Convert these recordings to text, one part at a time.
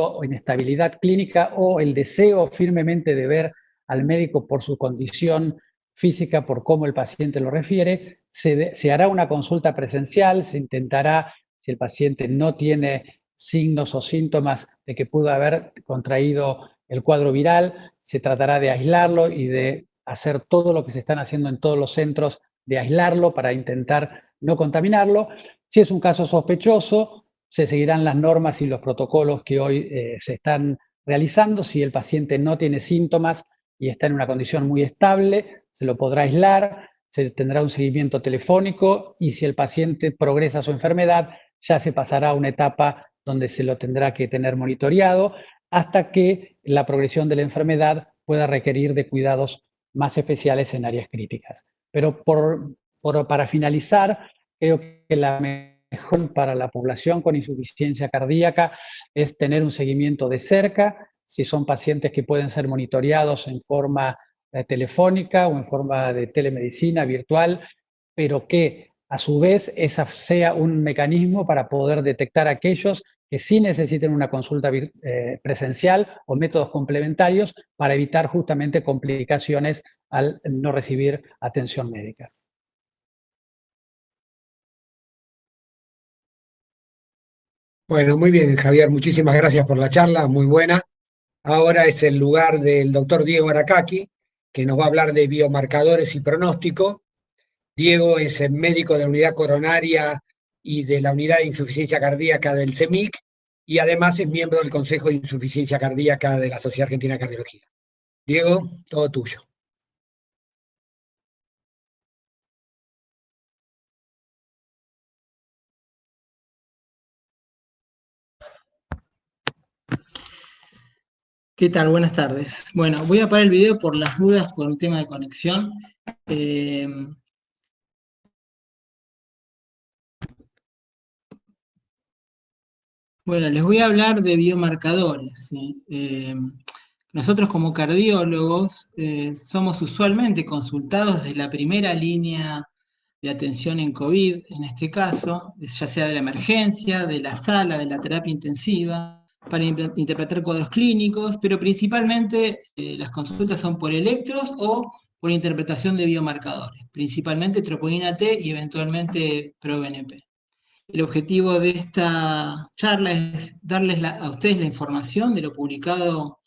o inestabilidad clínica o el deseo firmemente de ver al médico por su condición física, por cómo el paciente lo refiere, se hará una consulta presencial, se intentará, si el paciente no tiene signos o síntomas de que pudo haber contraído el cuadro viral, se tratará de aislarlo y de hacer todo lo que se están haciendo en todos los centros, de aislarlo para intentar no contaminarlo. Si es un caso sospechoso, se seguirán las normas y los protocolos que hoy se están realizando. Si el paciente no tiene síntomas y está en una condición muy estable, se lo podrá aislar, se tendrá un seguimiento telefónico y si el paciente progresa su enfermedad, ya se pasará a una etapa donde se lo tendrá que tener monitoreado hasta que la progresión de la enfermedad pueda requerir de cuidados más especiales en áreas críticas. Pero para finalizar, creo que la mejor para la población con insuficiencia cardíaca es tener un seguimiento de cerca, si son pacientes que pueden ser monitoreados en forma telefónica o en forma de telemedicina virtual, pero que a su vez esa sea un mecanismo para poder detectar a aquellos que sí necesiten una consulta presencial o métodos complementarios para evitar justamente complicaciones al no recibir atención médica. Bueno, muy bien, Javier, muchísimas gracias por la charla, muy buena. Ahora es el lugar del doctor Diego Aracaki, que nos va a hablar de biomarcadores y pronóstico. Diego es el médico de la unidad coronaria y de la unidad de insuficiencia cardíaca del CEMIC y además es miembro del Consejo de Insuficiencia Cardíaca de la Sociedad Argentina de Cardiología. Diego, todo tuyo. ¿Qué tal? Buenas tardes. Bueno, voy a parar el video por las dudas por un tema de conexión. Bueno, les voy a hablar de biomarcadores, ¿sí? Nosotros como cardiólogos somos usualmente consultados desde la primera línea de atención en COVID, en este caso, ya sea de la emergencia, de la sala, de la terapia intensiva, para interpretar cuadros clínicos, pero principalmente las consultas son por electros o por interpretación de biomarcadores, principalmente troponina T y eventualmente ProBNP. El objetivo de esta charla es darles a ustedes la información de lo publicado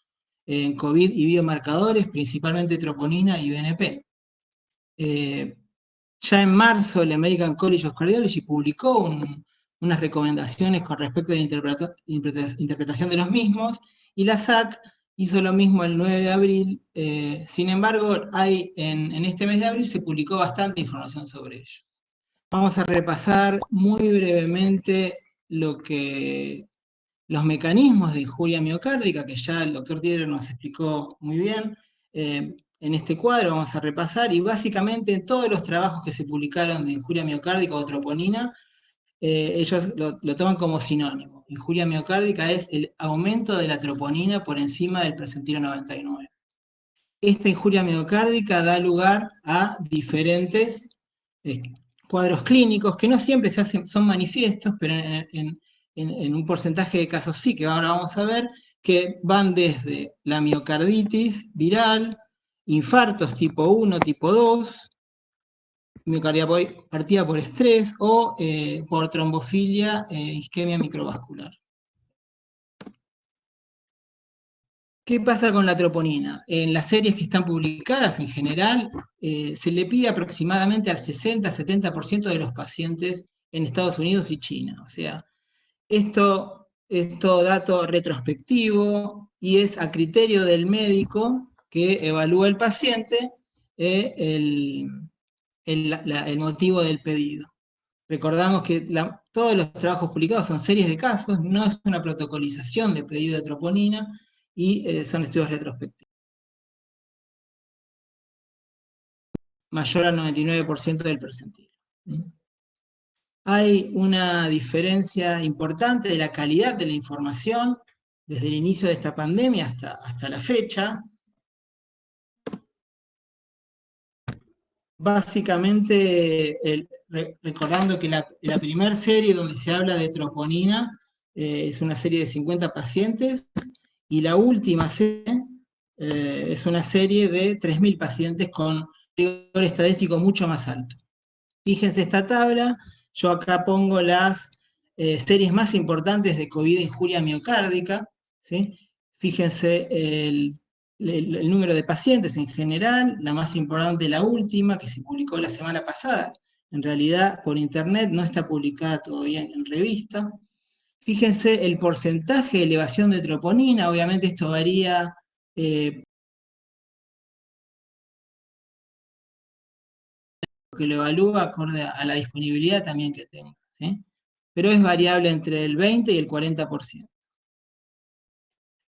en COVID y biomarcadores, principalmente troponina y BNP. Ya en marzo el American College of Cardiology publicó unas recomendaciones con respecto a la interpretación de los mismos, y la SAC hizo lo mismo el 9 de abril. Sin embargo, en este mes de abril se publicó bastante información sobre ello. Vamos a repasar muy brevemente los mecanismos de injuria miocárdica, que ya el doctor Tiller nos explicó muy bien. En este cuadro vamos a repasar, y básicamente en todos los trabajos que se publicaron de injuria miocárdica o troponina, ellos lo toman como sinónimo. Injuria miocárdica es el aumento de la troponina por encima del percentilo 99. Esta injuria miocárdica da lugar a diferentes cuadros clínicos que no siempre son manifiestos, pero en un porcentaje de casos sí, que ahora vamos a ver, que van desde la miocarditis viral, infartos tipo 1, tipo 2, miocardiopatía por estrés o por trombofilia, isquemia microvascular. ¿Qué pasa con la troponina? En las series que están publicadas, en general, se le pide aproximadamente al 60-70% de los pacientes en Estados Unidos y China. O sea, esto es todo dato retrospectivo y es a criterio del médico que evalúa el paciente el motivo del pedido. Recordamos que todos los trabajos publicados son series de casos, no es una protocolización de pedido de troponina, y son estudios retrospectivos. Mayor al 99% del percentilo. Hay una diferencia importante de la calidad de la información desde el inicio de esta pandemia hasta la fecha. Básicamente, recordando que la primera serie donde se habla de troponina es una serie de 50 pacientes, y la última serie es una serie de 3.000 pacientes con rigor estadístico mucho más alto. Fíjense esta tabla, yo acá pongo las series más importantes de COVID e injuria miocárdica, ¿sí? Fíjense el número de pacientes en general, la más importante, la última, que se publicó la semana pasada. En realidad, por internet, no está publicada todavía en revista. Fíjense el porcentaje de elevación de troponina, obviamente esto varía que lo evalúa acorde a la disponibilidad también que tenga, ¿sí? Pero es variable entre el 20 y el 40%.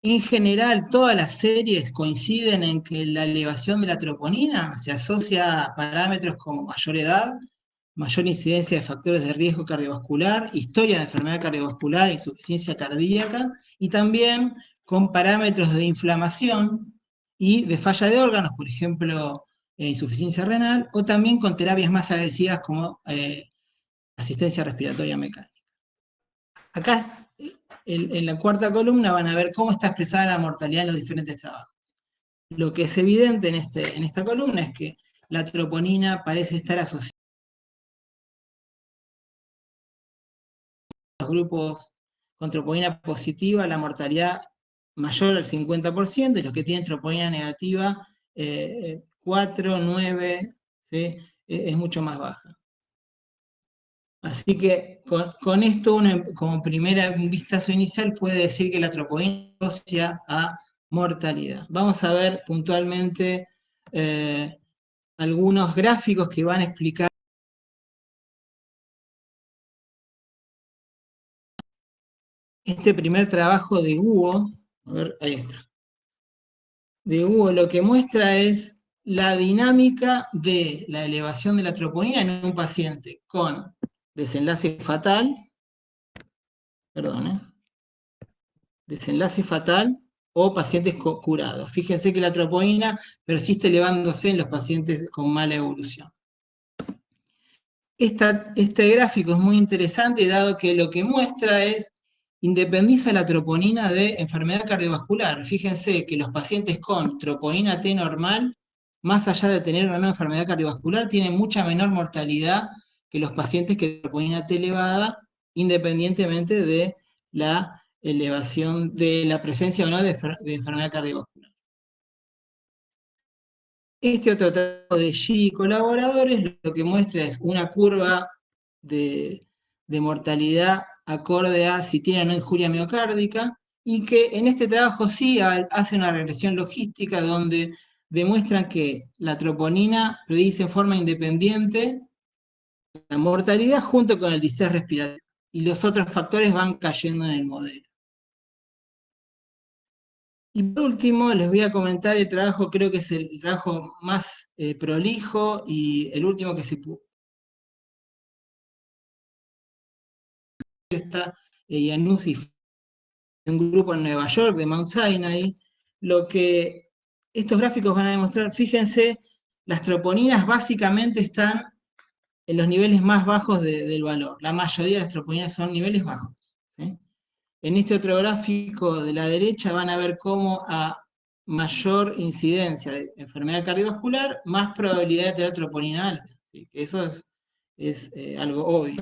En general, todas las series coinciden en que la elevación de la troponina se asocia a parámetros como mayor edad, mayor incidencia de factores de riesgo cardiovascular, historia de enfermedad cardiovascular, insuficiencia cardíaca, y también con parámetros de inflamación y de falla de órganos, por ejemplo, insuficiencia renal, o también con terapias más agresivas como asistencia respiratoria mecánica. Acá, en la cuarta columna, van a ver cómo está expresada la mortalidad en los diferentes trabajos. Lo que es evidente en esta columna es que la troponina parece estar asociada a los grupos con troponina positiva, la mortalidad mayor al 50%, y los que tienen troponina negativa, 4, 9, ¿sí? Es mucho más baja. Así que con esto uno, como primera un vistazo inicial, puede decir que la troponina asocia a mortalidad. Vamos a ver puntualmente algunos gráficos que van a explicar este primer trabajo de Hugo. A ver, ahí está. De Hugo lo que muestra es la dinámica de la elevación de la troponina en un paciente con desenlace fatal, desenlace fatal o pacientes curados. Fíjense que la troponina persiste elevándose en los pacientes con mala evolución. Este gráfico es muy interesante dado que lo que muestra es independiza la troponina de enfermedad cardiovascular. Fíjense que los pacientes con troponina T normal, más allá de tener una enfermedad cardiovascular, tienen mucha menor mortalidad que los pacientes con troponina T elevada, independientemente de la elevación de la presencia o no de enfermedad cardiovascular. Este otro trabajo de G y colaboradores lo que muestra es una curva de mortalidad acorde a si tiene o no injuria miocárdica, y que en este trabajo sí hace una regresión logística donde demuestran que la troponina predice en forma independiente la mortalidad junto con el distrés respiratorio, y los otros factores van cayendo en el modelo. Y por último, les voy a comentar el trabajo, creo que es el trabajo más prolijo y el último que se publicó. Está Yanussi, un grupo en Nueva York de Mount Sinai. Lo que estos gráficos van a demostrar, fíjense, las troponinas básicamente están en los niveles más bajos del valor. La mayoría de las troponinas son niveles bajos, ¿sí? En este otro gráfico de la derecha van a ver cómo a mayor incidencia de enfermedad cardiovascular, más probabilidad de tener troponina alta. ¿Sí? Eso es algo obvio.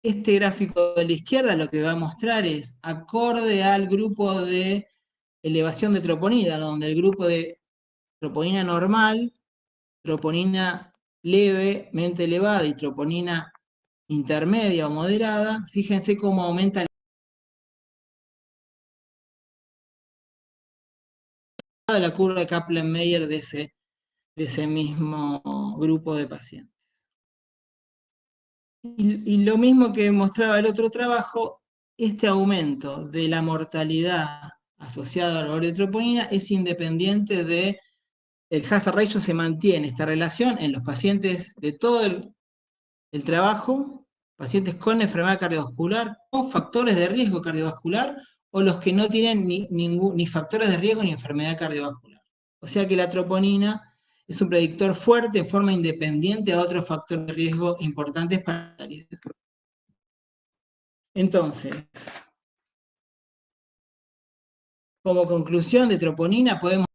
Este gráfico de la izquierda lo que va a mostrar es acorde al grupo de elevación de troponina, donde el grupo de troponina normal, troponina levemente elevada y troponina intermedia o moderada, fíjense cómo aumenta la curva de Kaplan-Meier de ese mismo grupo de pacientes. Y lo mismo que mostraba el otro trabajo, este aumento de la mortalidad asociado al valor de troponina es independiente de el hazard ratio, se mantiene esta relación en los pacientes de todo el trabajo, pacientes con enfermedad cardiovascular, con factores de riesgo cardiovascular, o los que no tienen ni factores de riesgo ni enfermedad cardiovascular. O sea que la troponina es un predictor fuerte en forma independiente a otros factores de riesgo importantes para la mortalidad. Entonces, como conclusión de troponina podemos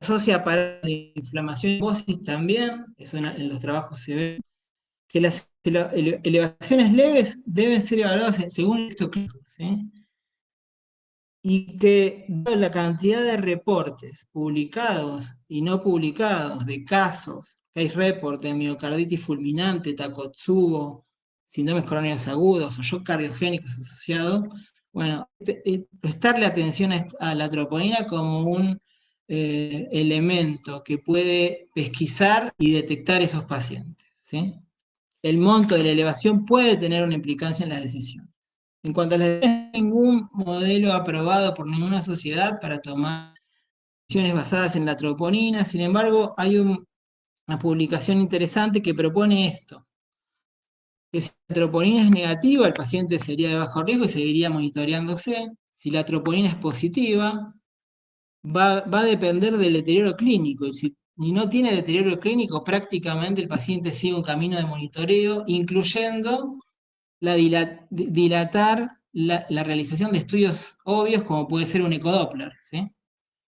asocia para de inflamación y trombosis también, eso en los trabajos se ve, que las elevaciones leves deben ser evaluadas según el texto clínico, ¿sí? Y que la cantidad de reportes publicados y no publicados de casos, case report de miocarditis fulminante, Takotsubo, síndromes coronarios agudos o shock cardiogénicos asociados, bueno, prestarle atención a la troponina como un elemento que puede pesquisar y detectar esos pacientes, ¿sí? El monto de la elevación puede tener una implicancia en las decisiones. En cuanto a las decisiones, no hay ningún modelo aprobado por ninguna sociedad para tomar decisiones basadas en la troponina. Sin embargo, hay una publicación interesante que propone esto, que si la troponina es negativa, el paciente sería de bajo riesgo y seguiría monitoreándose. Si la troponina es positiva, va a depender del deterioro clínico. Y si no tiene deterioro clínico, prácticamente el paciente sigue un camino de monitoreo, incluyendo dilatar la realización de estudios obvios como puede ser un ecodoppler, ¿sí?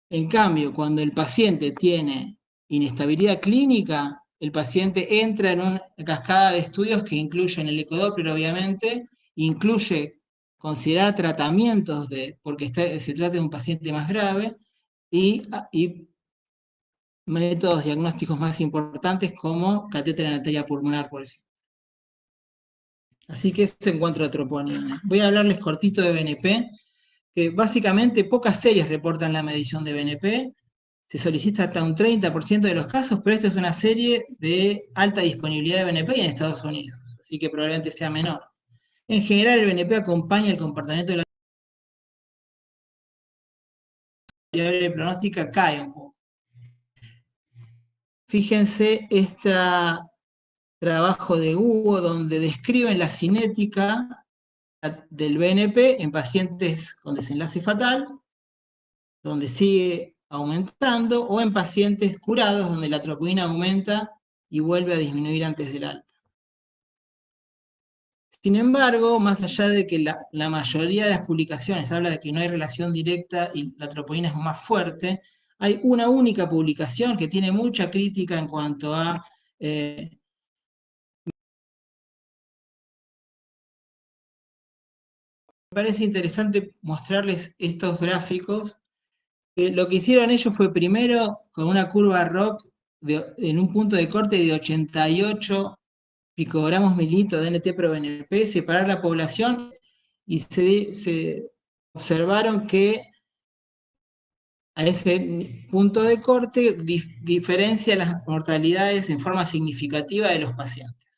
En cambio, cuando el paciente tiene inestabilidad clínica, el paciente entra en una cascada de estudios que incluyen el ecodoppler, obviamente, incluye considerar tratamientos porque se trata de un paciente más grave y métodos diagnósticos más importantes como catéter en arteria pulmonar, por ejemplo. Así que eso en cuanto a troponina. Voy a hablarles cortito de BNP, que básicamente pocas series reportan la medición de BNP. Se solicita hasta un 30% de los casos, pero esta es una serie de alta disponibilidad de BNP en Estados Unidos, así que probablemente sea menor. En general, el BNP acompaña el comportamiento de la variable pronóstica, cae un poco. Fíjense este trabajo de Hugo donde describen la cinética del BNP en pacientes con desenlace fatal, donde sigue aumentando, o en pacientes curados, donde la troponina aumenta y vuelve a disminuir antes del alta. Sin embargo, más allá de que la mayoría de las publicaciones habla de que no hay relación directa y la troponina es más fuerte, hay una única publicación que tiene mucha crítica en cuanto a me parece interesante mostrarles estos gráficos. Lo que hicieron ellos fue primero con una curva ROC en un punto de corte de 88 picogramos mililitros de NT pro BNP, separar la población y se observaron que a ese punto de corte diferencia las mortalidades en forma significativa de los pacientes.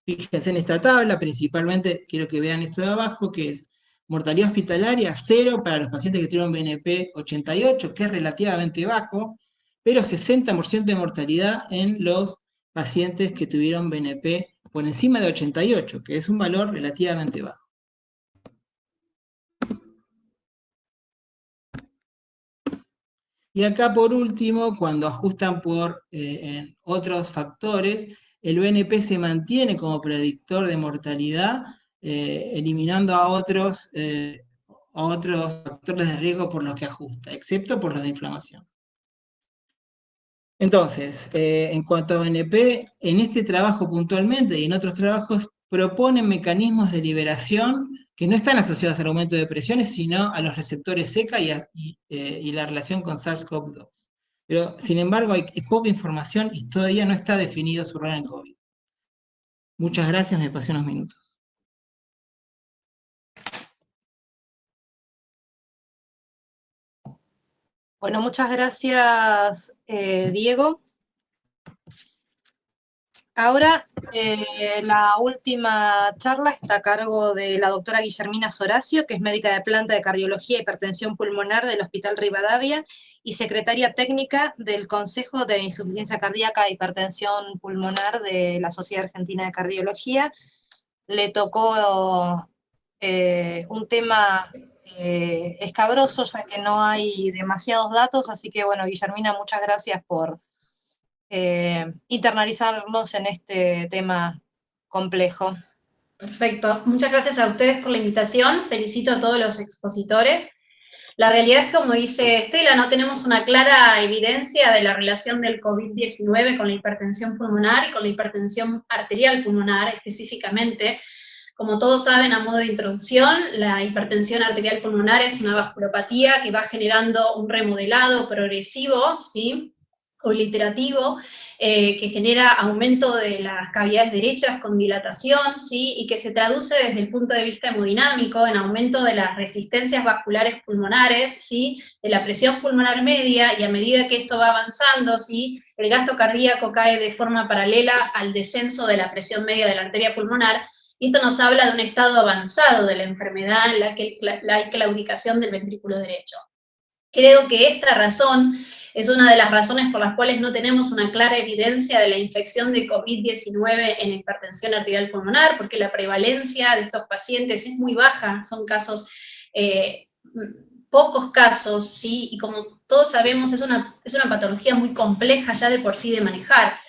Fíjense en esta tabla, principalmente quiero que vean esto de abajo, que es mortalidad hospitalaria 0 para los pacientes que tuvieron BNP 88, que es relativamente bajo, pero 60% de mortalidad en los pacientes que tuvieron BNP por encima de 88, que es un valor relativamente bajo. Y acá por último, cuando ajustan por otros factores, el BNP se mantiene como predictor de mortalidad, eliminando a otros factores de riesgo por los que ajusta, excepto por los de inflamación. Entonces, en cuanto a BNP, en este trabajo puntualmente y en otros trabajos proponen mecanismos de liberación que no están asociados al aumento de presiones, sino a los receptores SECA y la relación con SARS-CoV-2. Pero, sin embargo, hay poca información y todavía no está definido su rol en COVID. Muchas gracias, me pasé unos minutos. Bueno, muchas gracias, Diego. Ahora, la última charla está a cargo de la doctora Guillermina Soracio, que es médica de planta de cardiología e hipertensión pulmonar del Hospital Rivadavia y secretaria técnica del Consejo de Insuficiencia Cardíaca e Hipertensión Pulmonar de la Sociedad Argentina de Cardiología. Le tocó un tema escabroso, ya que no hay demasiados datos, así que bueno, Guillermina, muchas gracias por internalizarnos en este tema complejo. Perfecto. Muchas gracias a ustedes por la invitación. Felicito a todos los expositores. La realidad es que, como dice Estela, no tenemos una clara evidencia de la relación del COVID-19 con la hipertensión pulmonar y con la hipertensión arterial pulmonar específicamente. Como todos saben, a modo de introducción, la hipertensión arterial pulmonar es una vasculopatía que va generando un remodelado progresivo, ¿sí?, o iterativo, que genera aumento de las cavidades derechas con dilatación, ¿sí?, y que se traduce desde el punto de vista hemodinámico en aumento de las resistencias vasculares pulmonares, ¿sí?, de la presión pulmonar media, y a medida que esto va avanzando, ¿sí?, el gasto cardíaco cae de forma paralela al descenso de la presión media de la arteria pulmonar, y esto nos habla de un estado avanzado de la enfermedad en la que hay claudicación del ventrículo derecho. Creo que esta razón es una de las razones por las cuales no tenemos una clara evidencia de la infección de COVID-19 en hipertensión arterial pulmonar, porque la prevalencia de estos pacientes es muy baja, son casos, pocos casos, ¿sí? Y como todos sabemos, es una patología muy compleja ya de por sí de manejar.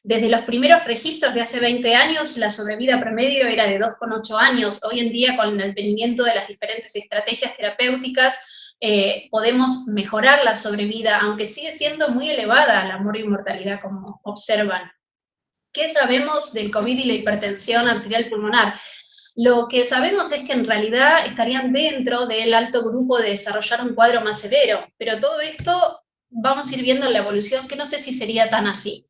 Desde los primeros registros de hace 20 años, la sobrevida promedio era de 2,8 años. Hoy en día, con el advenimiento de las diferentes estrategias terapéuticas, podemos mejorar la sobrevida, aunque sigue siendo muy elevada la mortalidad, como observan. ¿Qué sabemos del COVID y la hipertensión arterial pulmonar? Lo que sabemos es que en realidad estarían dentro del alto grupo de desarrollar un cuadro más severo, pero todo esto vamos a ir viendo en la evolución, que no sé si sería tan así.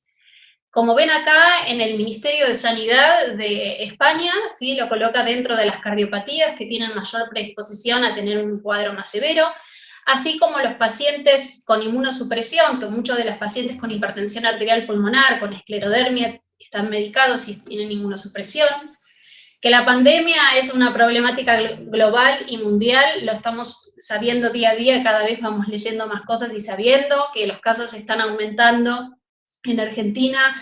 Como ven acá, en el Ministerio de Sanidad de España, ¿sí?, lo coloca dentro de las cardiopatías que tienen mayor predisposición a tener un cuadro más severo, así como los pacientes con inmunosupresión, que muchos de los pacientes con hipertensión arterial pulmonar, con esclerodermia, están medicados y tienen inmunosupresión. Que la pandemia es una problemática global y mundial, lo estamos sabiendo día a día, cada vez vamos leyendo más cosas y sabiendo que los casos están aumentando en Argentina,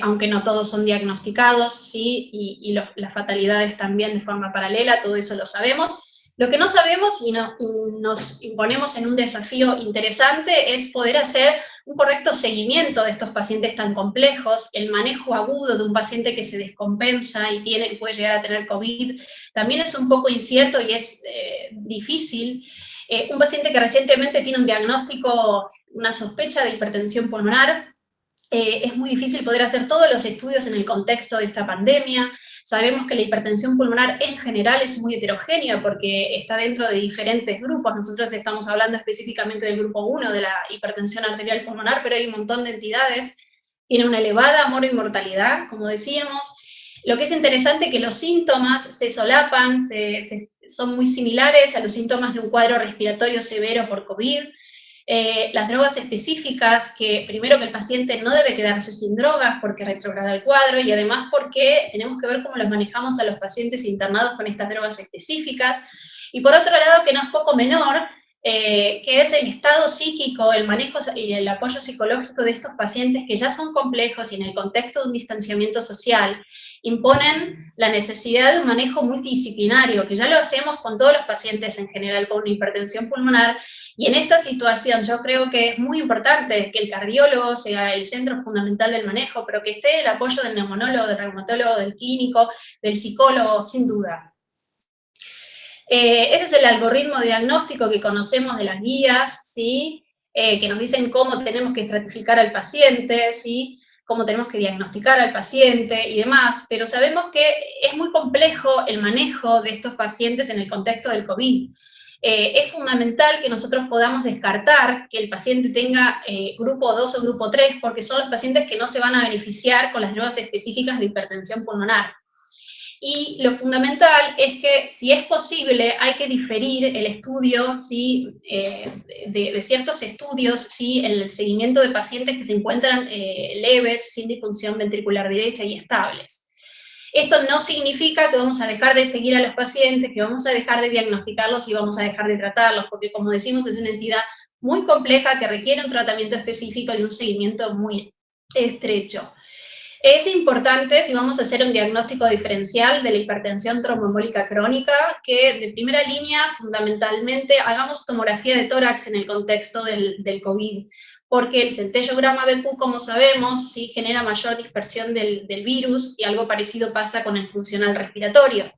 aunque no todos son diagnosticados, ¿sí?, y las fatalidades también de forma paralela, todo eso lo sabemos. Lo que no sabemos y nos imponemos en un desafío interesante es poder hacer un correcto seguimiento de estos pacientes tan complejos. El manejo agudo de un paciente que se descompensa y puede llegar a tener COVID también es un poco incierto y es difícil. Un paciente que recientemente tiene un diagnóstico, una sospecha de hipertensión pulmonar, es muy difícil poder hacer todos los estudios en el contexto de esta pandemia. Sabemos que la hipertensión pulmonar en general es muy heterogénea porque está dentro de diferentes grupos. Nosotros estamos hablando específicamente del grupo 1 de la hipertensión arterial pulmonar, pero hay un montón de entidades. Tiene una elevada mortalidad, como decíamos. Lo que es interesante es que los síntomas se solapan, son muy similares a los síntomas de un cuadro respiratorio severo por COVID. Las drogas específicas, que primero que el paciente no debe quedarse sin drogas porque retrograda el cuadro, y además porque tenemos que ver cómo los manejamos a los pacientes internados con estas drogas específicas. Y por otro lado, que no es poco menor, que es el estado psíquico, el manejo y el apoyo psicológico de estos pacientes que ya son complejos y en el contexto de un distanciamiento social imponen la necesidad de un manejo multidisciplinario, que ya lo hacemos con todos los pacientes en general con una hipertensión pulmonar, y en esta situación yo creo que es muy importante que el cardiólogo sea el centro fundamental del manejo, pero que esté el apoyo del neumonólogo, del reumatólogo, del clínico, del psicólogo, sin duda. Ese es el algoritmo diagnóstico que conocemos de las guías, ¿sí?, que nos dicen cómo tenemos que estratificar al paciente, ¿sí?, cómo tenemos que diagnosticar al paciente y demás, pero sabemos que es muy complejo el manejo de estos pacientes en el contexto del COVID. Es fundamental que nosotros podamos descartar que el paciente tenga grupo 2 o grupo 3, porque son los pacientes que no se van a beneficiar con las drogas específicas de hipertensión pulmonar. Y lo fundamental es que, si es posible, hay que diferir el estudio, ¿sí?, de ciertos estudios, ¿sí?, en el seguimiento de pacientes que se encuentran leves, sin disfunción ventricular derecha y estables. Esto no significa que vamos a dejar de seguir a los pacientes, que vamos a dejar de diagnosticarlos y vamos a dejar de tratarlos, porque, como decimos, es una entidad muy compleja que requiere un tratamiento específico y un seguimiento muy estrecho. Es importante, si vamos a hacer un diagnóstico diferencial de la hipertensión tromboembólica crónica, que de primera línea, fundamentalmente, hagamos tomografía de tórax en el contexto del COVID, porque el centellograma BQ, como sabemos, ¿sí?, genera mayor dispersión del virus, y algo parecido pasa con el funcional respiratorio.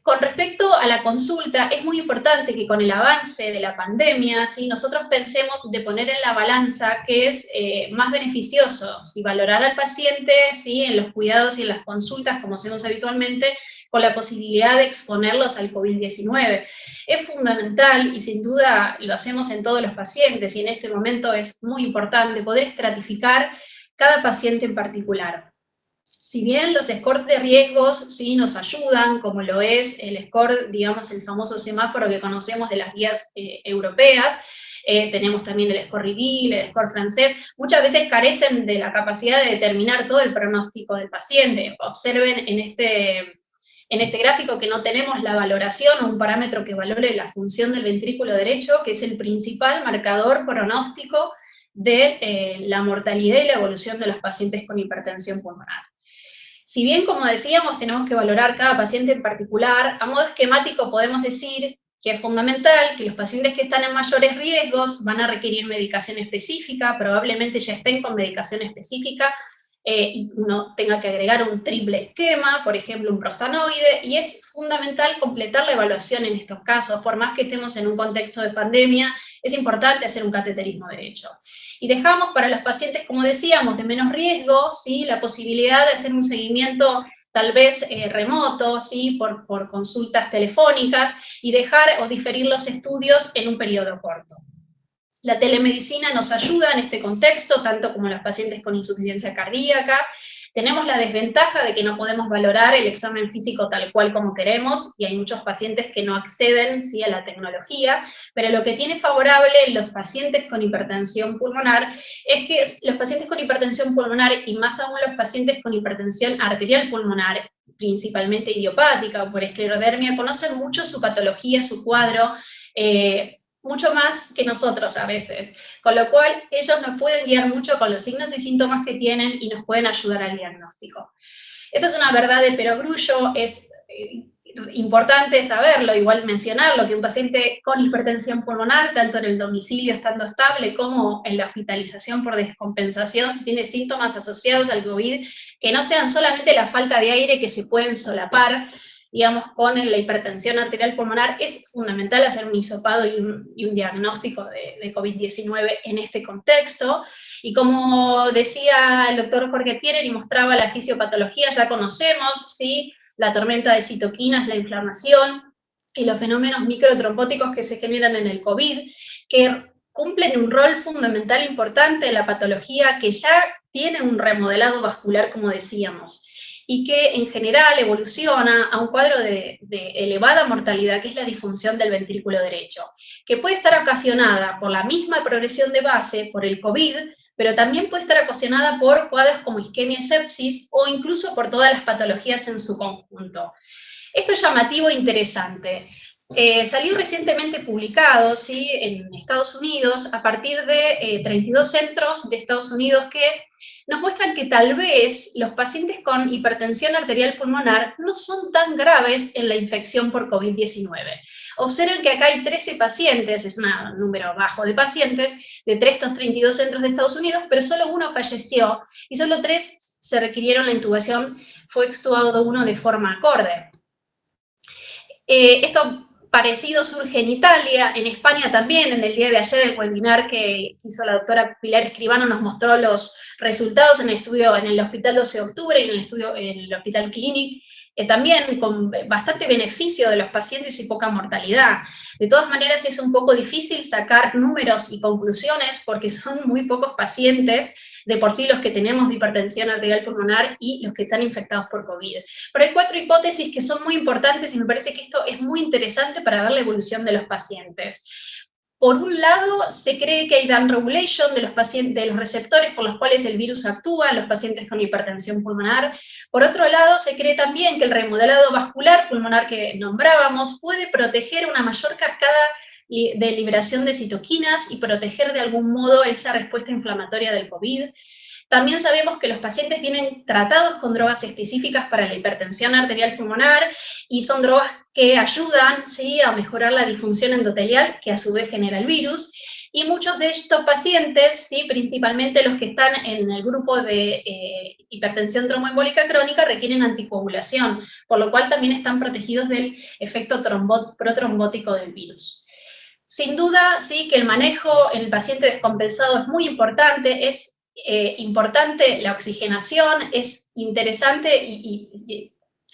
Con respecto a la consulta, es muy importante que con el avance de la pandemia, ¿sí?, nosotros pensemos de poner en la balanza qué es más beneficioso, si valorar al paciente, ¿sí?, en los cuidados y en las consultas, como hacemos habitualmente, con la posibilidad de exponerlos al COVID-19. Es fundamental, y sin duda lo hacemos en todos los pacientes, y en este momento es muy importante poder estratificar cada paciente en particular. Si bien los scores de riesgos sí nos ayudan, como lo es el score, digamos, el famoso semáforo que conocemos de las guías europeas, tenemos también el score RIVIL, el score francés, muchas veces carecen de la capacidad de determinar todo el pronóstico del paciente. Observen en este gráfico que no tenemos la valoración o un parámetro que valore la función del ventrículo derecho, que es el principal marcador pronóstico de la mortalidad y la evolución de los pacientes con hipertensión pulmonar. Si bien, como decíamos, tenemos que valorar cada paciente en particular, a modo esquemático podemos decir que es fundamental que los pacientes que están en mayores riesgos van a requerir medicación específica, probablemente ya estén con medicación específica, y uno tenga que agregar un triple esquema, por ejemplo un prostanoide, y es fundamental completar la evaluación en estos casos. Por más que estemos en un contexto de pandemia, es importante hacer un cateterismo derecho. Y dejamos para los pacientes, como decíamos, de menos riesgo, ¿sí?, la posibilidad de hacer un seguimiento tal vez remoto, ¿sí?, por consultas telefónicas, y dejar o diferir los estudios en un periodo corto. La telemedicina nos ayuda en este contexto, tanto como los pacientes con insuficiencia cardíaca. Tenemos la desventaja de que no podemos valorar el examen físico tal cual como queremos, y hay muchos pacientes que no acceden, ¿sí?, a la tecnología, pero lo que tiene favorable los pacientes con hipertensión pulmonar es que los pacientes con hipertensión pulmonar, y más aún los pacientes con hipertensión arterial pulmonar, principalmente idiopática o por esclerodermia, conocen mucho su patología, su cuadro, mucho más que nosotros a veces, con lo cual ellos nos pueden guiar mucho con los signos y síntomas que tienen y nos pueden ayudar al diagnóstico. Esta es una verdad de perogrullo, es importante saberlo, igual mencionarlo, que un paciente con hipertensión pulmonar, tanto en el domicilio estando estable como en la hospitalización por descompensación, si tiene síntomas asociados al COVID, que no sean solamente la falta de aire, que se pueden solapar, digamos, con la hipertensión arterial pulmonar, es fundamental hacer un hisopado y un diagnóstico de COVID-19 en este contexto. Y como decía el doctor Jorge Thierer y mostraba la fisiopatología, ya conocemos, ¿sí?, la tormenta de citoquinas, la inflamación y los fenómenos microtrombóticos que se generan en el COVID, que cumplen un rol fundamental importante en la patología que ya tiene un remodelado vascular, como decíamos, y que en general evoluciona a un cuadro de elevada mortalidad, que es la disfunción del ventrículo derecho, que puede estar ocasionada por la misma progresión de base, por el COVID, pero también puede estar ocasionada por cuadros como isquemia y sepsis, o incluso por todas las patologías en su conjunto. Esto es llamativo e interesante. Salió recientemente publicado, ¿sí?, en Estados Unidos, a partir de 32 centros de Estados Unidos, que nos muestran que tal vez los pacientes con hipertensión arterial pulmonar no son tan graves en la infección por COVID-19. Observen que acá hay 13 pacientes, es un número bajo de pacientes, de estos 32 centros de Estados Unidos, pero solo uno falleció, y solo 3 se requirieron la intubación, fue extubado uno de forma acorde. Esto parecido surge en Italia, en España también. En el día de ayer el webinar que hizo la doctora Pilar Escribano nos mostró los resultados en el estudio en el Hospital 12 de Octubre y en el estudio en el Hospital Clinic, también con bastante beneficio de los pacientes y poca mortalidad. De todas maneras es un poco difícil sacar números y conclusiones porque son muy pocos pacientes, de por sí los que tenemos de hipertensión arterial pulmonar y los que están infectados por COVID. Pero hay 4 hipótesis que son muy importantes y me parece que esto es muy interesante para ver la evolución de los pacientes. Por un lado, se cree que hay downregulation de los receptores por los cuales el virus actúa en los pacientes con hipertensión pulmonar. Por otro lado, se cree también que el remodelado vascular pulmonar que nombrábamos puede proteger una mayor cascada de liberación de citoquinas y proteger de algún modo esa respuesta inflamatoria del COVID. También sabemos que los pacientes vienen tratados con drogas específicas para la hipertensión arterial pulmonar y son drogas que ayudan, ¿sí?, a mejorar la disfunción endotelial que a su vez genera el virus. Y muchos de estos pacientes, ¿sí?, principalmente los que están en el grupo de hipertensión tromboembólica crónica, requieren anticoagulación, por lo cual también están protegidos del efecto protrombótico del virus. Sin duda, sí, que el manejo en el paciente descompensado es muy importante, es importante la oxigenación, es interesante y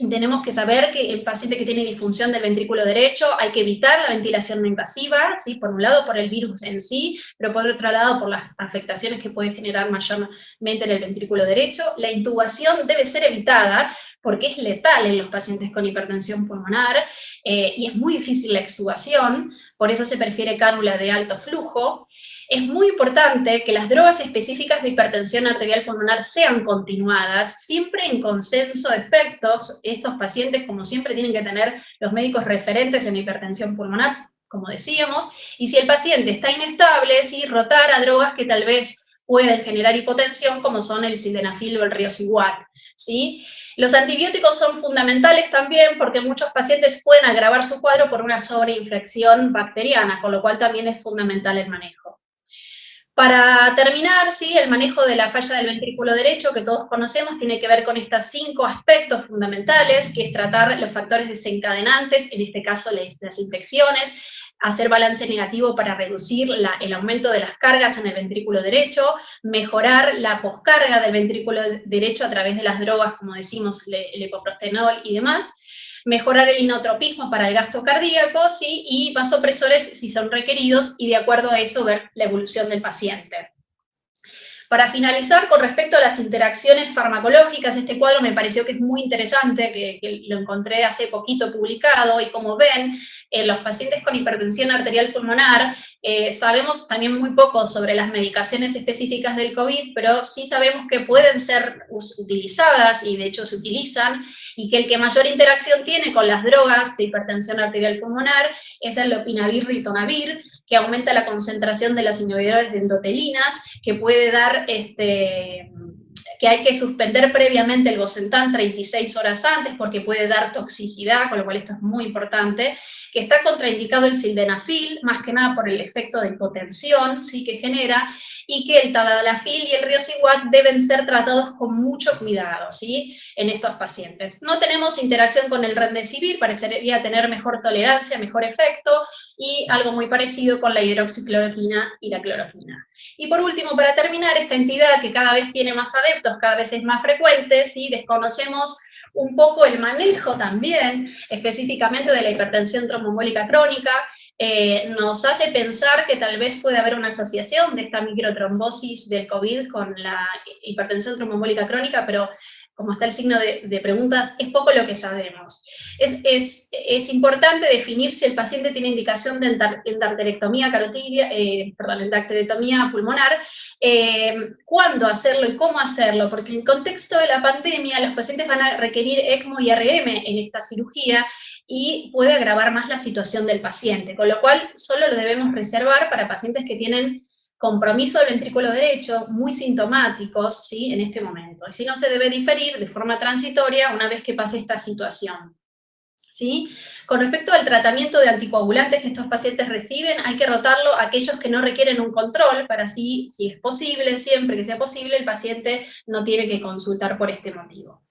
tenemos que saber que el paciente que tiene disfunción del ventrículo derecho hay que evitar la ventilación no invasiva, ¿sí?, por un lado por el virus en sí, pero por otro lado por las afectaciones que puede generar mayormente en el ventrículo derecho. La intubación debe ser evitada porque es letal en los pacientes con hipertensión pulmonar y es muy difícil la extubación, por eso se prefiere cánula de alto flujo. Es muy importante que las drogas específicas de hipertensión arterial pulmonar sean continuadas, siempre en consenso de expertos. Estos pacientes, como siempre, tienen que tener los médicos referentes en hipertensión pulmonar, como decíamos, y si el paciente está inestable, ¿sí?, rotar a drogas que tal vez pueden generar hipotensión, como son el sildenafil o el riociguat, ¿sí? Los antibióticos son fundamentales también porque muchos pacientes pueden agravar su cuadro por una sobreinfección bacteriana, con lo cual también es fundamental el manejo. Para terminar, ¿sí?, el manejo de la falla del ventrículo derecho, que todos conocemos, tiene que ver con estos 5 aspectos fundamentales, que es tratar los factores desencadenantes, en este caso las infecciones, hacer balance negativo para reducir el aumento de las cargas en el ventrículo derecho, mejorar la poscarga del ventrículo derecho a través de las drogas, como decimos, el epoprostenol y demás, mejorar el inotropismo para el gasto cardíaco, ¿sí?, y vasopresores si son requeridos, y de acuerdo a eso ver la evolución del paciente. Para finalizar, con respecto a las interacciones farmacológicas, este cuadro me pareció que es muy interesante, que lo encontré hace poquito publicado, y como ven, en los pacientes con hipertensión arterial pulmonar, sabemos también muy poco sobre las medicaciones específicas del COVID, pero sí sabemos que pueden ser utilizadas, y de hecho se utilizan, y que el que mayor interacción tiene con las drogas de hipertensión arterial pulmonar es el lopinavir-ritonavir, que aumenta la concentración de las inhibidores de endotelinas, que puede dar que hay que suspender previamente el Bosentan 36 horas antes porque puede dar toxicidad, con lo cual esto es muy importante, que está contraindicado el sildenafil, más que nada por el efecto de hipotensión, ¿sí?, que genera, y que el tadalafil y el riociguat deben ser tratados con mucho cuidado, ¿sí?, en estos pacientes. No tenemos interacción con el remdesivir, parecería tener mejor tolerancia, mejor efecto, y algo muy parecido con la hidroxicloroquina y la cloroquina. Y por último, para terminar, esta entidad que cada vez tiene más adeptos, cada vez es más frecuente, ¿sí?, desconocemos un poco el manejo también, específicamente de la hipertensión tromboembólica crónica, nos hace pensar que tal vez puede haber una asociación de esta microtrombosis del COVID con la hipertensión tromboembólica crónica, pero como está el signo de preguntas, es poco lo que sabemos. Es importante definir si el paciente tiene indicación de endarterectomía endarterectomía pulmonar, cuándo hacerlo y cómo hacerlo, porque en el contexto de la pandemia los pacientes van a requerir ECMO y RM en esta cirugía y puede agravar más la situación del paciente, con lo cual solo lo debemos reservar para pacientes que tienen compromiso del ventrículo derecho, muy sintomáticos, ¿sí?, en este momento. Y si no, se debe diferir de forma transitoria una vez que pase esta situación, ¿sí? Con respecto al tratamiento de anticoagulantes que estos pacientes reciben, hay que rotarlo a aquellos que no requieren un control, para así, si es posible, siempre que sea posible, el paciente no tiene que consultar por este motivo.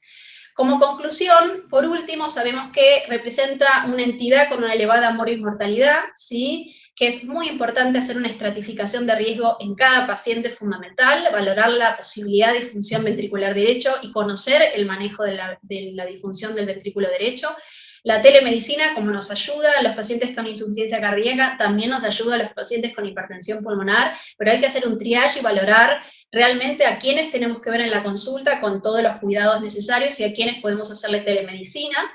Como conclusión, por último, sabemos que representa una entidad con una elevada mortalidad, ¿sí?, que es muy importante hacer una estratificación de riesgo en cada paciente fundamental, valorar la posibilidad de disfunción ventricular derecho y conocer el manejo de la disfunción del ventrículo derecho. La telemedicina, como nos ayuda a los pacientes con insuficiencia cardíaca, también nos ayuda a los pacientes con hipertensión pulmonar, pero hay que hacer un triage y valorar realmente a quiénes tenemos que ver en la consulta con todos los cuidados necesarios y a quiénes podemos hacerle telemedicina.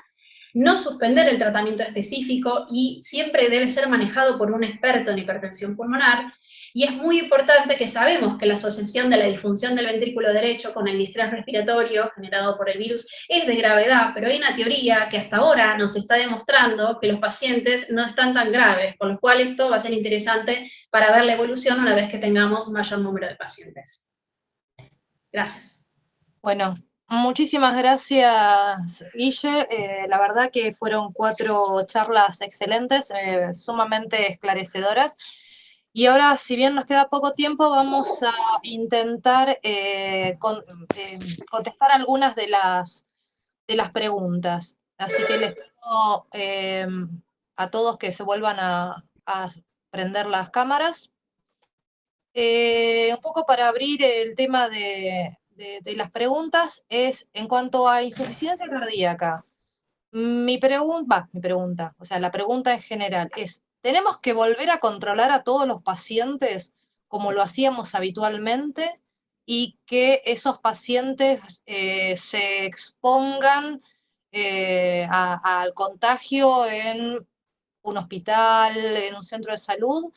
No suspender el tratamiento específico y siempre debe ser manejado por un experto en hipertensión pulmonar. Y es muy importante que sabemos que la asociación de la disfunción del ventrículo derecho con el distrés respiratorio generado por el virus es de gravedad, pero hay una teoría que hasta ahora nos está demostrando que los pacientes no están tan graves, con lo cual esto va a ser interesante para ver la evolución una vez que tengamos un mayor número de pacientes. Gracias. Bueno, muchísimas gracias, Guille. La verdad que fueron 4 charlas excelentes, sumamente esclarecedoras. Y ahora, si bien nos queda poco tiempo, vamos a intentar contestar algunas de las preguntas. Así que les pido a todos que se vuelvan a prender las cámaras. Un poco para abrir el tema de las preguntas, es en cuanto a insuficiencia cardíaca. Mi pregunta, o sea, la pregunta en general es, ¿tenemos que volver a controlar a todos los pacientes como lo hacíamos habitualmente y que esos pacientes se expongan al contagio en un hospital, en un centro de salud?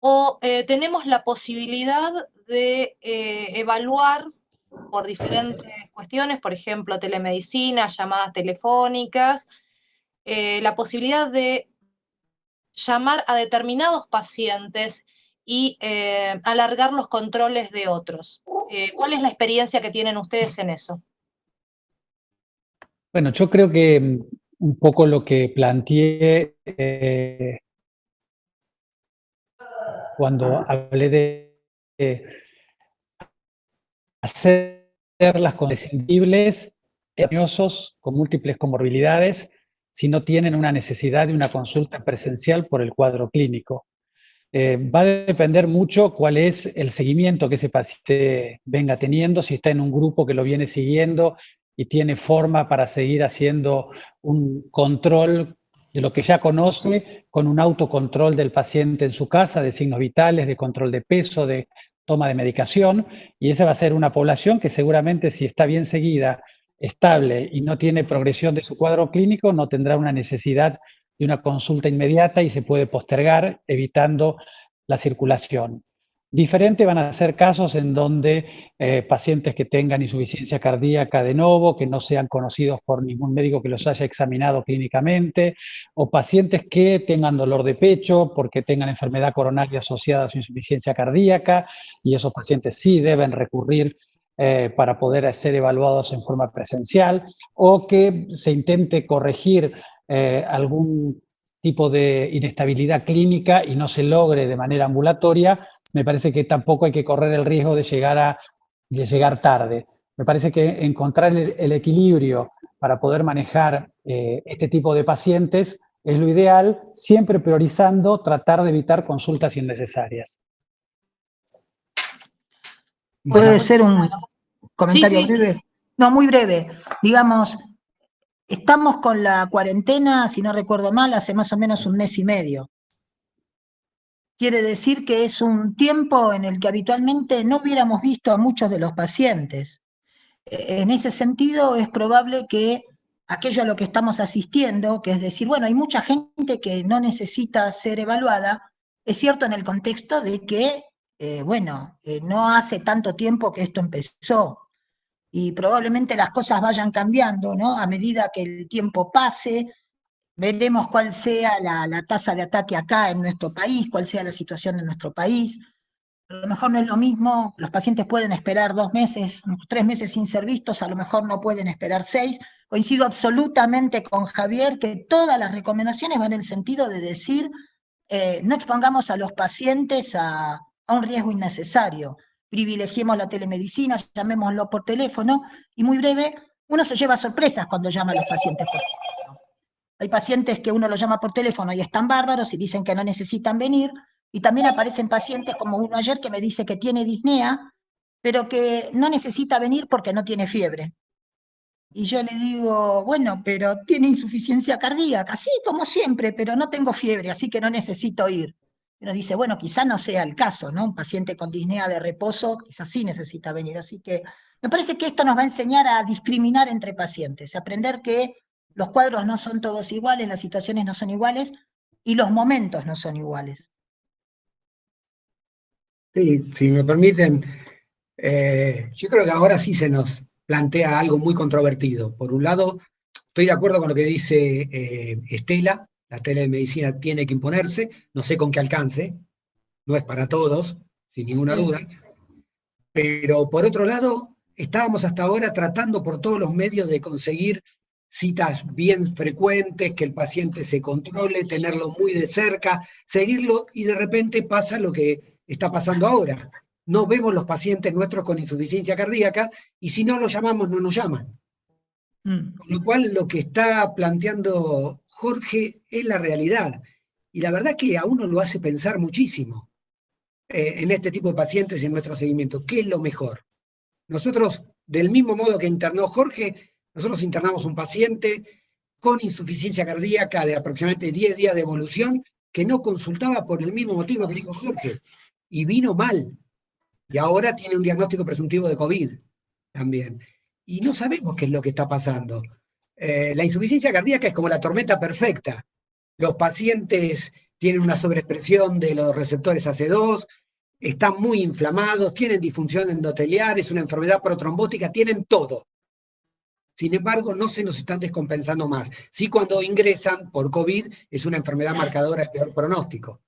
¿O tenemos la posibilidad de evaluar por diferentes cuestiones, por ejemplo, telemedicina, llamadas telefónicas, la posibilidad de llamar a determinados pacientes y alargar los controles de otros? ¿Cuál es la experiencia que tienen ustedes en eso? Bueno, yo creo que un poco lo que planteé cuando hablé de hacer las imprescindibles, con múltiples comorbilidades, si no tienen una necesidad de una consulta presencial por el cuadro clínico. Va a depender mucho cuál es el seguimiento que ese paciente venga teniendo, si está en un grupo que lo viene siguiendo y tiene forma para seguir haciendo un control de lo que ya conoce, con un autocontrol del paciente en su casa, de signos vitales, de control de peso, de toma de medicación, y esa va a ser una población que seguramente, si está bien seguida, estable y no tiene progresión de su cuadro clínico, no tendrá una necesidad de una consulta inmediata y se puede postergar, evitando la circulación. Diferente van a ser casos en donde pacientes que tengan insuficiencia cardíaca de novo, que no sean conocidos por ningún médico que los haya examinado clínicamente, o pacientes que tengan dolor de pecho porque tengan enfermedad coronaria asociada a su insuficiencia cardíaca, y esos pacientes sí deben recurrir para poder ser evaluados en forma presencial, o que se intente corregir algún tipo de inestabilidad clínica y no se logre de manera ambulatoria. Me parece que tampoco hay que correr el riesgo de llegar tarde. Me parece que encontrar el equilibrio para poder manejar este tipo de pacientes es lo ideal, siempre priorizando tratar de evitar consultas innecesarias. ¿Puede ser un comentario Sí, sí. breve? No, muy breve. Digamos, estamos con la cuarentena, si no recuerdo mal, hace más o menos 1 mes y medio. Quiere decir que es un tiempo en el que habitualmente no hubiéramos visto a muchos de los pacientes. En ese sentido, es probable que aquello a lo que estamos asistiendo, que es decir, bueno, hay mucha gente que no necesita ser evaluada, es cierto en el contexto de que, no hace tanto tiempo que esto empezó, y probablemente las cosas vayan cambiando, ¿no? A medida que el tiempo pase, veremos cuál sea la tasa de ataque acá en nuestro país, cuál sea la situación en nuestro país. A lo mejor no es lo mismo, los pacientes pueden esperar 2 meses, 3 meses sin ser vistos, a lo mejor no pueden esperar 6. Coincido absolutamente con Javier que todas las recomendaciones van en el sentido de decir, no expongamos a los pacientes a un riesgo innecesario, privilegiemos la telemedicina, llamémoslo por teléfono, y muy breve, uno se lleva sorpresas cuando llama a los pacientes por teléfono. Hay pacientes que uno los llama por teléfono y están bárbaros y dicen que no necesitan venir, y también aparecen pacientes como uno ayer que me dice que tiene disnea, pero que no necesita venir porque no tiene fiebre. Y yo le digo, bueno, pero tiene insuficiencia cardíaca. Sí, como siempre, pero no tengo fiebre, así que no necesito ir. Y uno dice, bueno, quizás no sea el caso, ¿no? Un paciente con disnea de reposo quizás sí necesita venir. Así que me parece que esto nos va a enseñar a discriminar entre pacientes, a aprender que los cuadros no son todos iguales, las situaciones no son iguales y los momentos no son iguales. Sí, si me permiten, yo creo que ahora sí se nos plantea algo muy controvertido. Por un lado, estoy de acuerdo con lo que dice Estela, la telemedicina tiene que imponerse, no sé con qué alcance, no es para todos, sin ninguna duda, pero por otro lado, estábamos hasta ahora tratando por todos los medios de conseguir citas bien frecuentes, que el paciente se controle, tenerlo muy de cerca, seguirlo, y de repente pasa lo que está pasando ahora. No vemos los pacientes nuestros con insuficiencia cardíaca, y si no los llamamos, no nos llaman. Con lo cual, lo que está planteando Jorge es la realidad. Y la verdad que a uno lo hace pensar muchísimo en este tipo de pacientes y en nuestro seguimiento. ¿Qué es lo mejor? Nosotros, del mismo modo que internó Jorge, nosotros internamos un paciente con insuficiencia cardíaca de aproximadamente 10 días de evolución que no consultaba por el mismo motivo que dijo Jorge, y vino mal. Y ahora tiene un diagnóstico presuntivo de COVID también. Y no sabemos qué es lo que está pasando. La insuficiencia cardíaca es como la tormenta perfecta. Los pacientes tienen una sobreexpresión de los receptores AC2, están muy inflamados, tienen disfunción endotelial, es una enfermedad protrombótica, tienen todo. Sin embargo, no se nos están descompensando más. Sí, cuando ingresan por COVID es una enfermedad marcadora de peor pronóstico.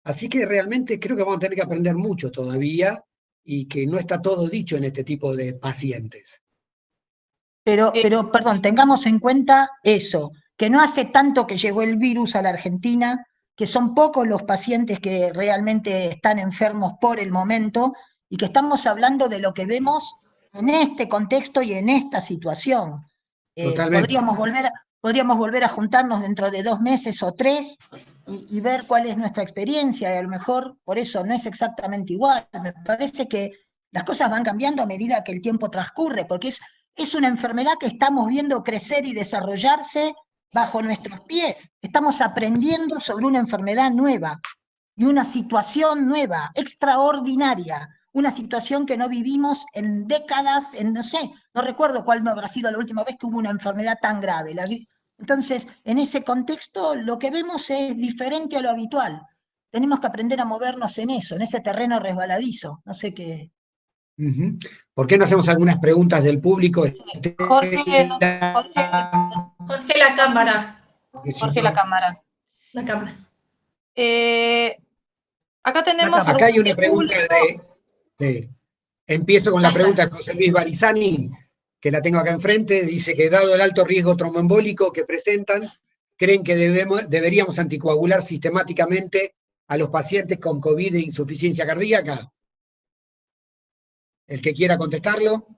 Así que realmente creo que vamos a tener que aprender mucho todavía y que no está todo dicho en este tipo de pacientes. Pero, perdón, tengamos en cuenta eso, que no hace tanto que llegó el virus a la Argentina, que son pocos los pacientes que realmente están enfermos por el momento, y que estamos hablando de lo que vemos en este contexto y en esta situación. Totalmente. Podríamos volver a juntarnos dentro de 2 meses o 3 y ver cuál es nuestra experiencia, y a lo mejor por eso no es exactamente igual. Me parece que las cosas van cambiando a medida que el tiempo transcurre, porque es una enfermedad que estamos viendo crecer y desarrollarse bajo nuestros pies. Estamos aprendiendo sobre una enfermedad nueva y una situación nueva, extraordinaria, una situación que no vivimos en décadas, no sé, no recuerdo cuál no habrá sido la última vez que hubo una enfermedad tan grave. Entonces, en ese contexto, lo que vemos es diferente a lo habitual. Tenemos que aprender a movernos en eso, en ese terreno resbaladizo. No sé qué. ¿Por qué no hacemos algunas preguntas del público? Jorge, Jorge, la cámara. Jorge, la cámara. La cámara. Acá tenemos Acá hay una algún pregunta empiezo con la pregunta de José Luis Barizani, que la tengo acá enfrente. Dice que dado el alto riesgo tromboembólico que presentan, ¿creen que deberíamos anticoagular sistemáticamente a los pacientes con COVID e insuficiencia cardíaca? El que quiera contestarlo.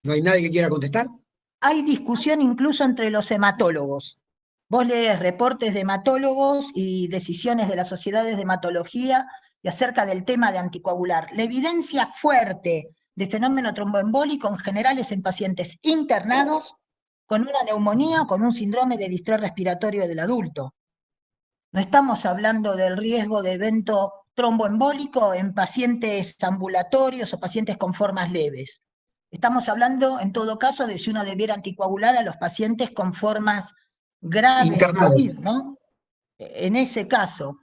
¿No hay nadie que quiera contestar? Hay discusión incluso entre los hematólogos. Vos lees reportes de hematólogos y decisiones de las sociedades de hematología y acerca del tema de anticoagular. La evidencia fuerte de fenómeno tromboembólico en general es en pacientes internados con una neumonía o con un síndrome de distrés respiratorio del adulto. No estamos hablando del riesgo de evento tromboembólico en pacientes ambulatorios o pacientes con formas leves. Estamos hablando, en todo caso, de si uno debiera anticoagular a los pacientes con formas graves de COVID, ¿no? En ese caso,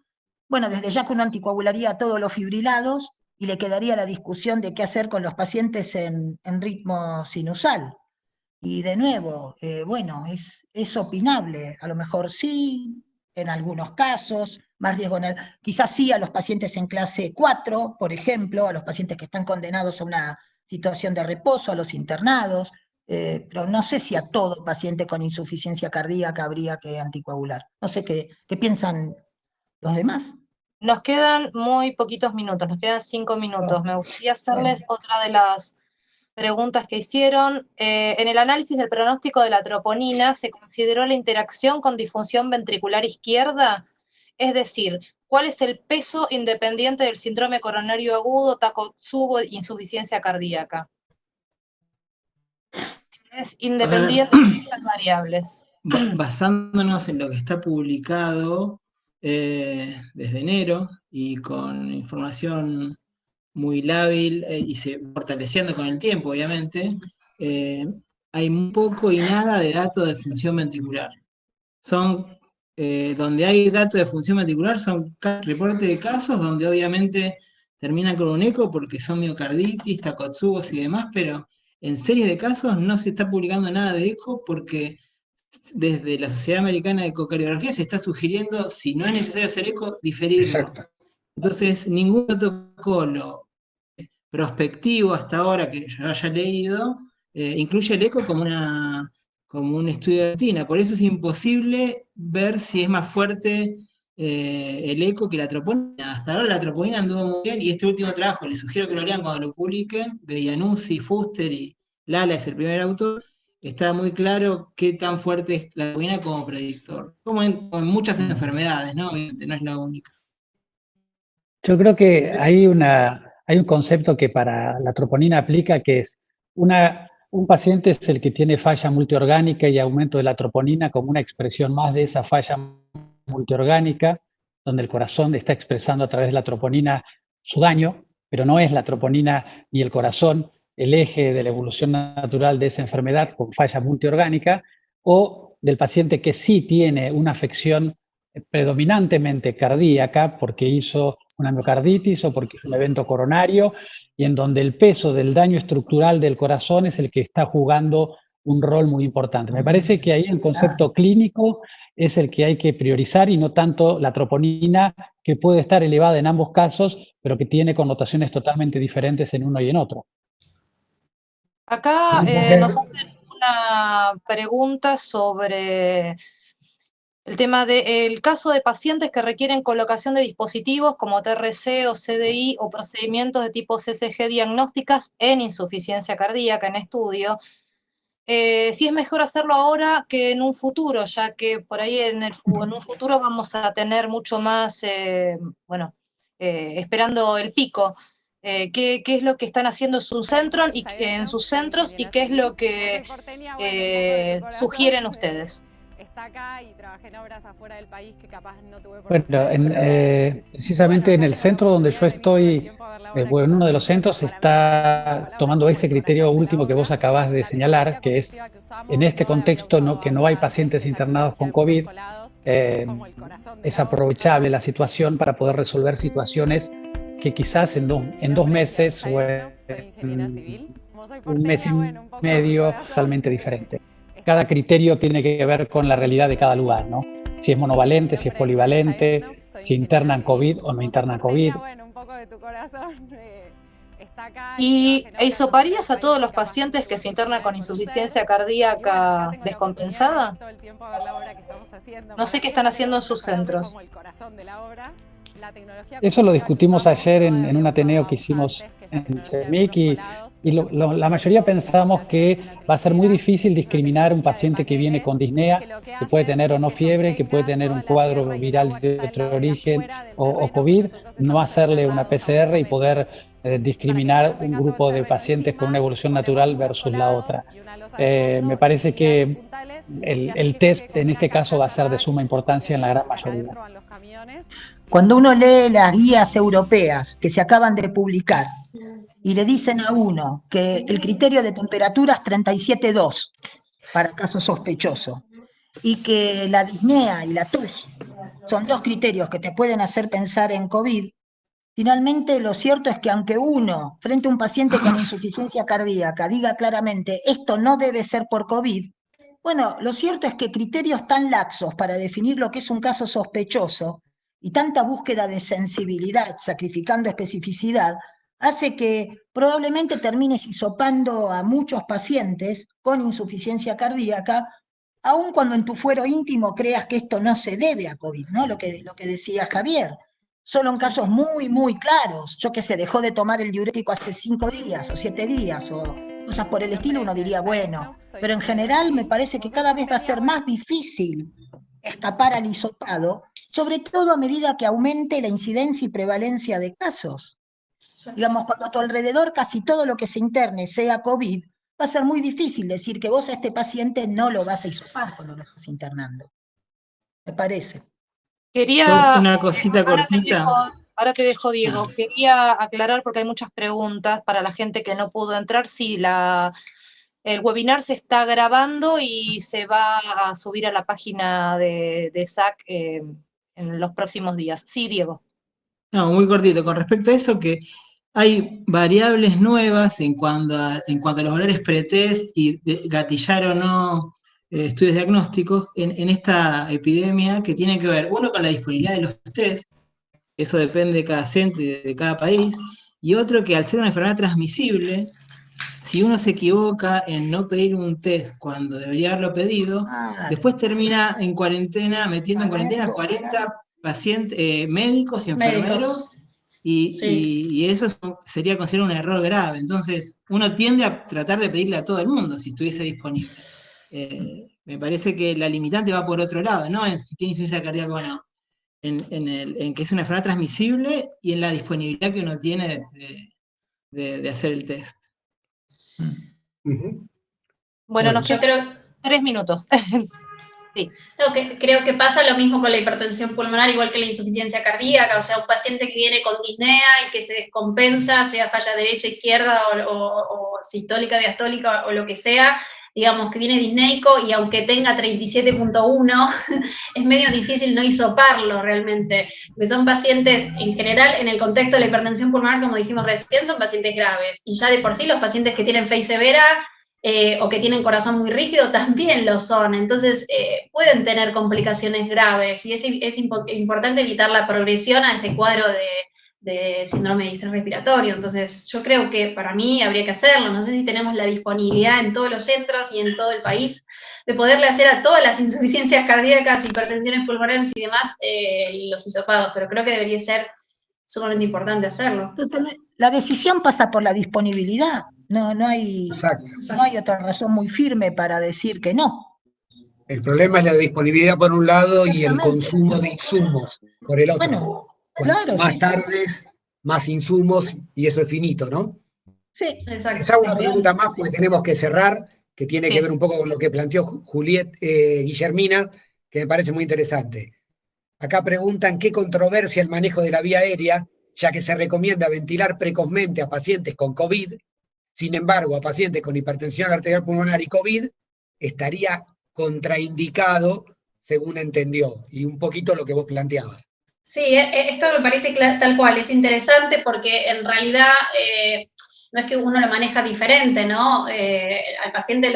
bueno, desde ya que uno anticoagularía a todos los fibrilados y le quedaría la discusión de qué hacer con los pacientes en ritmo sinusal. Y de nuevo, bueno, es opinable, a lo mejor sí, en algunos casos, más riesgo quizás sí a los pacientes en clase 4, por ejemplo, a los pacientes que están condenados a una situación de reposo, a los internados, pero no sé si a todo paciente con insuficiencia cardíaca habría que anticoagular. No sé qué piensan los demás. Nos quedan muy poquitos minutos, nos quedan 5 minutos. Me gustaría hacerles otra de las preguntas que hicieron. En el análisis del pronóstico de la troponina, ¿se consideró la interacción con disfunción ventricular izquierda? Es decir, ¿cuál es el peso independiente del síndrome coronario agudo, Takotsubo, insuficiencia cardíaca? Es independiente de estas variables. Basándonos en lo que está publicado desde enero y con información muy lábil y se fortaleciendo con el tiempo, obviamente, hay muy poco y nada de datos de función ventricular. Son, donde hay datos de función ventricular, son reportes de casos donde obviamente terminan con un eco porque son miocarditis, Takotsubos y demás, pero en series de casos no se está publicando nada de eco porque desde la Sociedad Americana de Ecocardiografía se está sugiriendo, si no es necesario hacer eco, diferirlo. Exacto. Entonces, ningún protocolo prospectivo hasta ahora que yo haya leído, incluye el eco como un estudio de rutina. Por eso es imposible ver si es más fuerte el eco que la troponina. Hasta ahora la troponina anduvo muy bien, y este último trabajo, les sugiero que lo lean cuando lo publiquen, de Iannuzzi, Fuster y Lala es el primer autor. Está muy claro qué tan fuerte es la troponina como predictor. Como en muchas enfermedades, ¿no? Obviamente no es la única. Yo creo que hay un concepto que para la troponina aplica, que es un paciente es el que tiene falla multiorgánica y aumento de la troponina como una expresión más de esa falla multiorgánica, donde el corazón está expresando a través de la troponina su daño, pero no es la troponina ni el corazón el eje de la evolución natural de esa enfermedad con falla multiorgánica, o del paciente que sí tiene una afección predominantemente cardíaca porque hizo una miocarditis o porque hizo un evento coronario, y en donde el peso del daño estructural del corazón es el que está jugando un rol muy importante. Me parece que ahí el concepto clínico es el que hay que priorizar y no tanto la troponina, que puede estar elevada en ambos casos, pero que tiene connotaciones totalmente diferentes en uno y en otro. Acá nos hacen una pregunta sobre el tema del caso de pacientes que requieren colocación de dispositivos como TRC o CDI o procedimientos de tipo CCG diagnósticas en insuficiencia cardíaca en estudio. Si es mejor hacerlo ahora que en un futuro, ya que por ahí en un futuro vamos a tener mucho más, esperando el pico. ¿Qué es lo que están haciendo en sus centros y qué es lo que sugieren ustedes? Está acá y trabajé en obras afuera del país que capaz no tuve Bueno, precisamente en el centro donde yo estoy, en uno de los centros está tomando ese criterio último que vos acabás de señalar, que es en este contexto que no hay pacientes internados con COVID, es aprovechable la situación para poder resolver situaciones que quizás en 2 meses o en un mes y medio totalmente diferente. Cada criterio tiene que ver con la realidad de cada lugar, ¿no? Si es monovalente, si es polivalente, si internan COVID o no internan COVID. ¿Y hisoparías a todos los pacientes que se internan con insuficiencia cardíaca descompensada? No sé qué están haciendo en sus centros. Eso lo discutimos ayer en un Ateneo que hicimos en CEMIC y la mayoría pensamos que va a ser muy difícil discriminar un paciente que viene con disnea, que puede tener o no fiebre, que puede tener un cuadro viral de otro origen o COVID, no hacerle una PCR y poder discriminar un grupo de pacientes con una evolución natural versus la otra. Me parece que el test en este caso va a ser de suma importancia en la gran mayoría. Cuando uno lee las guías europeas que se acaban de publicar y le dicen a uno que el criterio de temperatura es 37,2 para caso sospechoso y que la disnea y la tos son 2 criterios que te pueden hacer pensar en COVID, finalmente lo cierto es que aunque uno, frente a un paciente con insuficiencia cardíaca, diga claramente esto no debe ser por COVID, bueno, lo cierto es que criterios tan laxos para definir lo que es un caso sospechoso y tanta búsqueda de sensibilidad, sacrificando especificidad, hace que probablemente termines hisopando a muchos pacientes con insuficiencia cardíaca, aun cuando en tu fuero íntimo creas que esto no se debe a COVID, ¿no? Lo que decía Javier. Solo en casos muy, muy claros. Yo que sé, dejó de tomar el diurético hace 5 días o 7 días o cosas por el estilo, uno diría, bueno, pero en general me parece que cada vez va a ser más difícil escapar al hisopado, sobre todo a medida que aumente la incidencia y prevalencia de casos. Digamos, cuando a tu alrededor casi todo lo que se interne sea COVID, va a ser muy difícil decir que vos a este paciente no lo vas a hisopar cuando lo estás internando. Me parece. Quería, una cosita cortita. Ahora te dejo, Diego. Quería aclarar, porque hay muchas preguntas para la gente que no pudo entrar, si el webinar se está grabando y se va a subir a la página de SAC en los próximos días. Sí, Diego. No, muy cortito. Con respecto a eso, que hay variables nuevas en cuanto a los valores pretest y gatillar o no estudios diagnósticos en esta epidemia, que tiene que ver, uno, con la disponibilidad de los test, eso depende de cada centro y de cada país, y otro que al ser una enfermedad transmisible, si uno se equivoca en no pedir un test cuando debería haberlo pedido, después termina en cuarentena, metiendo en cuarentena 40 pacientes, médicos y enfermeros, y eso sería considerado un error grave. Entonces, uno tiende a tratar de pedirle a todo el mundo si estuviese disponible. Me parece que la limitante va por otro lado, no en si tiene insuficiencia cardíaca o no, en que es una enfermedad transmisible y en la disponibilidad que uno tiene de hacer el test. Bueno, nos quedan 3 minutos. Sí. No, creo que pasa lo mismo con la hipertensión pulmonar, igual que la insuficiencia cardíaca, o sea, un paciente que viene con disnea y que se descompensa, sea falla derecha, izquierda o sistólica, diastólica o lo que sea, digamos que viene disneico y aunque tenga 37.1, es medio difícil no hisoparlo realmente, porque son pacientes, en general, en el contexto de la hipertensión pulmonar, como dijimos recién, son pacientes graves, y ya de por sí los pacientes que tienen FEI severa, o que tienen corazón muy rígido, también lo son. Entonces, pueden tener complicaciones graves y es importante evitar la progresión a ese cuadro de síndrome de distrés respiratorio. Entonces, yo creo que para mí habría que hacerlo. No sé si tenemos la disponibilidad en todos los centros y en todo el país de poderle hacer a todas las insuficiencias cardíacas, hipertensiones pulmonares y demás los hisopados, pero creo que debería ser sumamente importante hacerlo. La decisión pasa por la disponibilidad. No hay otra razón muy firme para decir que no. El problema es la disponibilidad por un lado y el consumo de insumos por el otro. Bueno, claro, más tardes, más insumos, y eso es finito, ¿no? Sí, exacto. Les hago una pregunta más, porque tenemos que cerrar, que tiene que ver un poco con lo que planteó Guillermina, que me parece muy interesante. Acá preguntan qué controversia el manejo de la vía aérea, ya que se recomienda ventilar precozmente a pacientes con COVID. Sin embargo, a pacientes con hipertensión arterial pulmonar y COVID estaría contraindicado, según entendió, y un poquito lo que vos planteabas. Sí, esto me parece tal cual, es interesante porque en realidad no es que uno lo maneja diferente, ¿no? Al paciente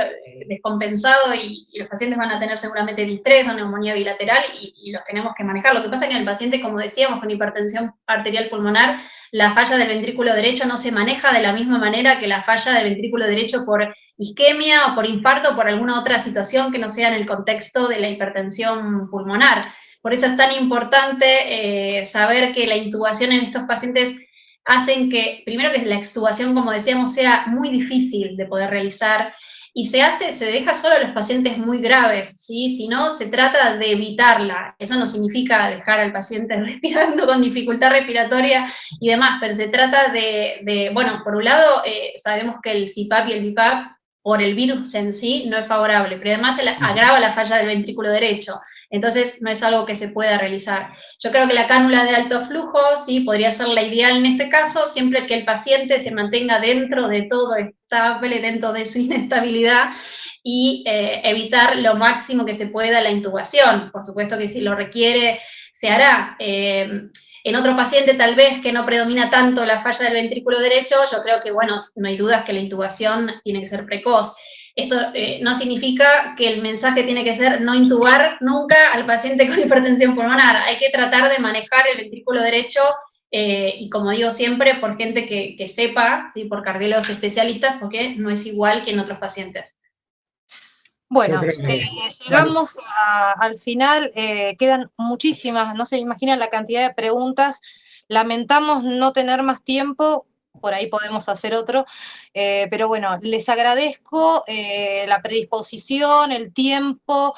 descompensado y los pacientes van a tener seguramente distrés o neumonía bilateral y los tenemos que manejar. Lo que pasa es que en el paciente, como decíamos, con hipertensión arterial pulmonar, la falla del ventrículo derecho no se maneja de la misma manera que la falla del ventrículo derecho por isquemia o por infarto o por alguna otra situación que no sea en el contexto de la hipertensión pulmonar. Por eso es tan importante saber que la intubación en estos pacientes hacen que, primero que la extubación, como decíamos, sea muy difícil de poder realizar y se deja solo a los pacientes muy graves, ¿sí? Si no, se trata de evitarla. Eso no significa dejar al paciente respirando con dificultad respiratoria y demás, pero se trata bueno, por un lado, sabemos que el CPAP y el BiPAP, por el virus en sí, no es favorable, pero además agrava la falla del ventrículo derecho. Entonces, no es algo que se pueda realizar. Yo creo que la cánula de alto flujo, sí, podría ser la ideal en este caso, siempre que el paciente se mantenga dentro de todo estable, dentro de su inestabilidad, y evitar lo máximo que se pueda la intubación. Por supuesto que si lo requiere, se hará. En otro paciente, tal vez, que no predomina tanto la falla del ventrículo derecho, yo creo que, bueno, no hay dudas que la intubación tiene que ser precoz. Esto no significa que el mensaje tiene que ser no intubar nunca al paciente con hipertensión pulmonar. Hay que tratar de manejar el ventrículo derecho y, como digo siempre, por gente que sepa, ¿sí? Por cardiólogos especialistas, porque no es igual que en otros pacientes. Bueno, llegamos al final, quedan muchísimas, no se imaginan la cantidad de preguntas. Lamentamos no tener más tiempo. Por ahí podemos hacer otro, pero bueno, les agradezco la predisposición, el tiempo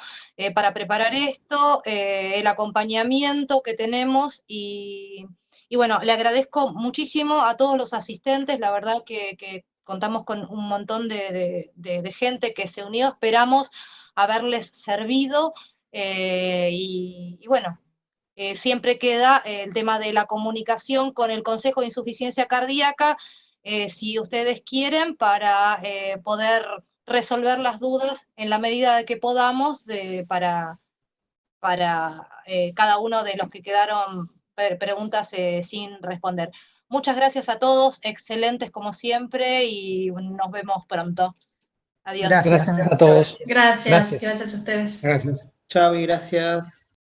para preparar esto, el acompañamiento que tenemos y bueno, le agradezco muchísimo a todos los asistentes, la verdad que contamos con un montón de gente que se unió, esperamos haberles servido y bueno, siempre queda el tema de la comunicación con el Consejo de Insuficiencia Cardíaca, si ustedes quieren, para poder resolver las dudas en la medida de que podamos para cada uno de los que quedaron preguntas sin responder. Muchas gracias a todos, excelentes como siempre, y nos vemos pronto. Adiós. Gracias a todos. Gracias a ustedes. Gracias. Chao y gracias.